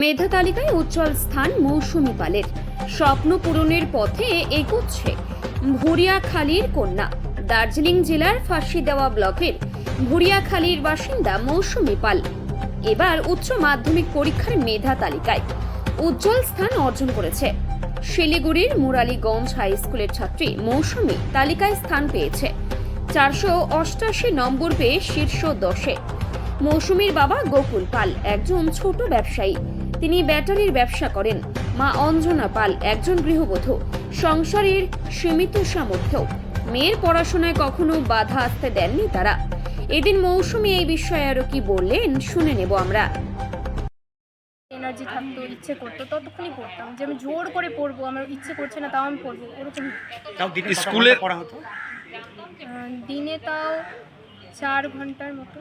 মেধা তালিকায় উজ্জ্বল স্থান মৌসুমী পালের। স্বপ্ন পূরণের পথে এগোচ্ছে ভুরিয়াখালীর কন্যা। দার্জিলিং জেলার ফাঁসি দেওয়া ব্লকের ভুরিয়াখালীর বাসিন্দা মৌসুমী পাল এবার উচ্চ মাধ্যমিক পরীক্ষার মেধা তালিকায় উজ্জ্বল স্থান অর্জন করেছে। শিলিগুড়ির মুরালীগঞ্জ হাই স্কুলের ছাত্রী মৌসুমী তালিকায় স্থান পেয়েছে। 488 নম্বর পেয়ে শীর্ষ 10-এ। মৌসুমীর বাবা গোকুল পাল একজন ছোট ব্যবসায়ী। তিনি ব্যাটারির ব্যবসা করেন। মা অঞ্জনা পাল একজন গৃহবধূ। সংসারের সীমিত সামর্থ্য, মেয়ের পড়াশোনায় কখনো বাধা আসতে দেননি তারা। এদিন মৌসুমী এই বিষয়ে আরো কি বললেন শুনে নেব আমরা। এনার্জি থাকতো, ইচ্ছে করতো ততক্ষণই পড়তাম। যে আমি জোর করে পড়বো, আমার ইচ্ছে করছে না তাও আমি পড়বো, ওরকম। স্কুলে পড়া হতো দিনে তাও 4 ঘন্টার মতো।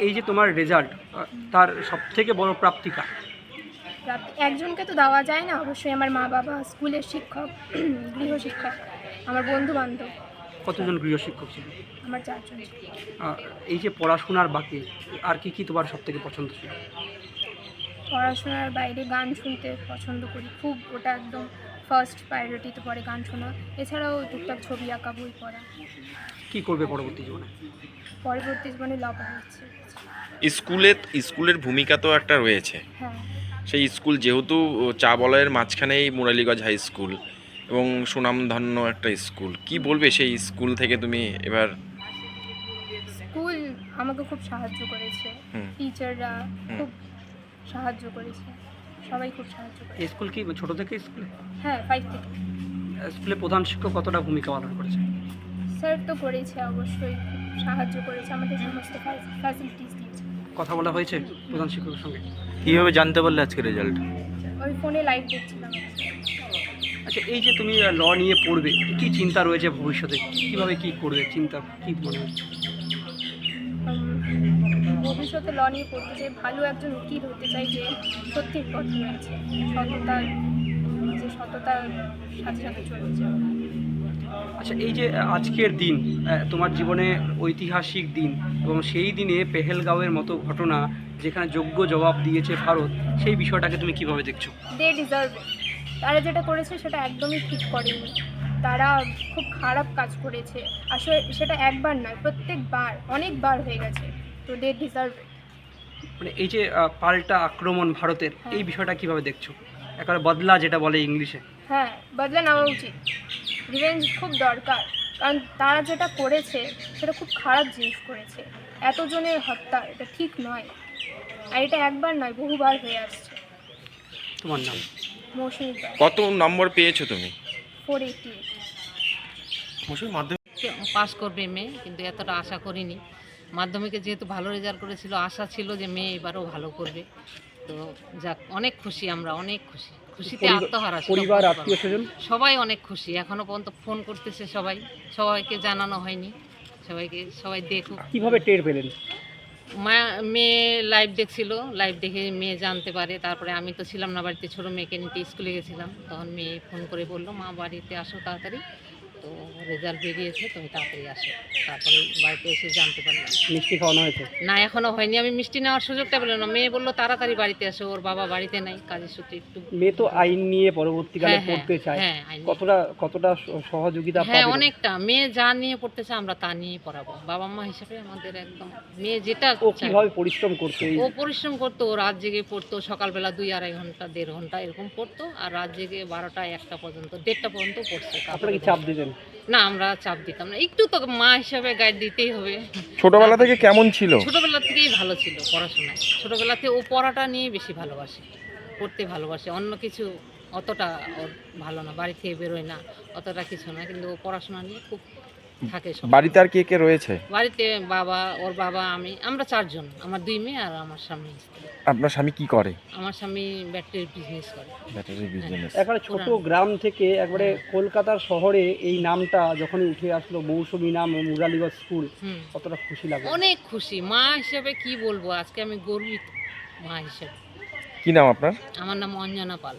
এই যে তোমার রেজাল্ট, তার সবথেকে বড় প্রাপ্তিকা একজনকে তো দেওয়া যায় না, অবশ্যই আমার মা বাবা, স্কুলের শিক্ষক, গৃহশিক্ষক, আমার বন্ধু বান্ধব। কতজন গৃহশিক্ষক ছিল? আমার 4 জন। এই যে পড়াশোনার বাকি আর কি তোমার সবথেকে পছন্দ ছিল? পড়াশোনার বাইরে গান শুনতে পছন্দ করি খুব, ওটা একদম ফার্স্ট প্রায়োরিটিতে পড়ে গান শোনা। এছাড়াও টুকটাক ছবি আঁকা, বই পড়া। কি করবে পরবর্তী জীবনে? পরবর্তী জীবনে ল পড়া হচ্ছে। স্কুলের ভূমিকা তো একটা রয়েছে। হ্যাঁ, সেই স্কুল যেহেতু চা বলয়ের মাঝখানেই মুরালীগঞ্জ হাই স্কুল এবং সুনামধন্য একটা স্কুল, কি বলবে সেই স্কুল থেকে তুমি এবার? স্কুল আমাকে খুব সাহায্য করেছে, টিচাররা খুব সাহায্য করেছে, সবাই খুব সাহায্য করেছে। এই স্কুল কি ছোট থেকে স্কুলে? হ্যাঁ, 5 থেকে। স্কুলে প্রধান শিক্ষক কতটা ভূমিকা পালন করেছে? স্যার তো করেছে, অবশ্যই খুব সাহায্য করেছে, আমাদের সমস্ত ফ্যাসিলিটিস দিয়েছে। কথা বলা হয়েছে প্রধান শিক্ষকের সঙ্গে? কীভাবে জানতে পারলে আজকে রেজাল্ট? ওই ফোনে লাইভ দেখছিলাম। আচ্ছা, এই যে তুমি ল নিয়ে পড়বে, কি চিন্তা রয়েছে ভবিষ্যতে? কিভাবে কি করবে চিন্তা, কি মনে হচ্ছে? ভবিষ্যতে ল নিয়ে পড়তে চাই, ভালো একজন উকিল হতে চাই, যে সত্যির পথ রয়েছে, সততার সাথে সাথে চলেছে। আচ্ছা, এই যে আজকের দিন তোমার জীবনে ঐতিহাসিক দিন, এবং সেই দিনে পেহেলগাঁওয়ের মতো ঘটনা যেখানে যোগ্য জবাব দিয়েছে ভারত, সেই বিষয়টাকে তুমি কিভাবে দেখছো? They deserve it. তারা যেটা করেছে সেটা একদমই ঠিক করেনি, তারা খুব খারাপ কাজ করেছে। আসলে সেটা একবার নয়, প্রত্যেকবার, অনেকবার হয়ে গেছে। তো দে ডিজার্ভ ইট। মানে এই যে পাল্টা আক্রমণ ভারতের, এই বিষয়টা কিভাবে দেখছো? একেবারে বদলা যেটা বলে ইংলিশে। হ্যাঁ, বদলা নেওয়া উচিত। রিভেঞ্জ খুব দরকার, কারণ তারা যেটা করেছে সেটা খুব খারাপ জিনিস করেছে। এতজনের হত্যা, এটা ঠিক নয়। আর এটা একবার নয়, বহুবার হয়ে আসছে। তোমার নাম? মৌসুমী পাল। কত নম্বর পেয়েছো তুমি? 488। পাস করবে মেয়ে, কিন্তু এতটা আশা করিনি। মাধ্যমিকে যেহেতু ভালো রেজাল্ট করেছিল, আশা ছিল যে মেয়ে এবারও ভালো করবে। তো যাক, অনেক খুশি, আমরা অনেক খুশি, খুশিতে আত্মহারা। পরিবার, আত্মীয় স্বজন সবাই অনেক খুশি। এখনো পর্যন্ত ফোন করতেছে সবাইকে জানানো হয়নি, সবাই দেখুক। কিভাবে টের পেলেন? মেয়ে লাইভ দেখছিল, লাইভ দেখে মেয়ে জানতে পারে। তারপরে আমি তো ছিলাম না বাড়িতে, ছোটো মেয়েকে নিতে স্কুলে গেছিলাম। তখন মেয়ে ফোন করে বললো, মা বাড়িতে আসো তাড়াতাড়ি, তো রেজাল্ট বেরিয়েছে, তুমি তাড়াতাড়ি আসো। তারপরে বাড়িতে এসে জানতে পারলাম। মিষ্টি খাওয়ানো হয়েছে? না, এখনো হয়নি। আমি মিষ্টি নেওয়ার সুযোগটা পেলাম না। মেয়ে বললো তাড়াতাড়ি বাড়িতে আসো, ওর বাবা বাড়িতে নাই, কাজের সূত্রে একটু। মেয়ে তো আইন নিয়ে পরবর্তীকালে পড়তে চায়, কতটা সহযোগিতা পাবে? হ্যাঁ, অনেকটা। মেয়ে যা নিয়ে পড়তে চায় আমরা তা নিয়ে পড়াবো। বাবা মা হিসেবে আমাদের একদম, মেয়ে যেটা ও কিভাবে পরিশ্রম করতো? ও পরিশ্রম করতো, ও রাত জেগে পড়তো। সকালবেলা 2-2.5 ঘন্টা, 1.5 ঘন্টা এরকম পড়তো, আর রাত জেগে 12টা-1টা পর্যন্ত, 1:30টা পর্যন্ত পড়ছে। আপনারা কি চাপ দিতেন? না, আমরা চাপ দিতাম না। একটু তো মা হিসাবে গাইড দিতেই হবে। ছোটবেলা থেকে কেমন ছিল? ছোটবেলা থেকেই ভালো ছিল পড়াশোনায়। ছোটবেলাতে ও পড়াটা নিয়ে বেশি ভালোবাসে, পড়তে ভালোবাসে। অন্য কিছু অতটা ওর ভালো না, বাড়ি থেকে বেরোয় না, অতটা কিছু না, কিন্তু ও পড়াশোনা নিয়ে খুব থাকে। বাড়িতে আর কে কে রয়েছে? বাড়িতে বাবা, ওর বাবা, আমি, আমরা 4 জন। আমার 2 মেয়ে আর আমার স্বামী। আপনার স্বামী কি করে? আমার স্বামী ব্যাটারির বিজনেস করে। Battery business. একবারে ছোট গ্রাম থেকে একবারে কলকাতার শহরে এই নামটা যখনই উঠে আসলো, মৌসুমী নাম, মুরালীগঞ্জ স্কুল, কতটা খুশি লাগে? অনেক খুশি। মা হিসেবে কি বলবো, আজকে আমি গর্বিত মা হিসেবে। কি নাম আপনার? আমার নাম অঞ্জনা পাল।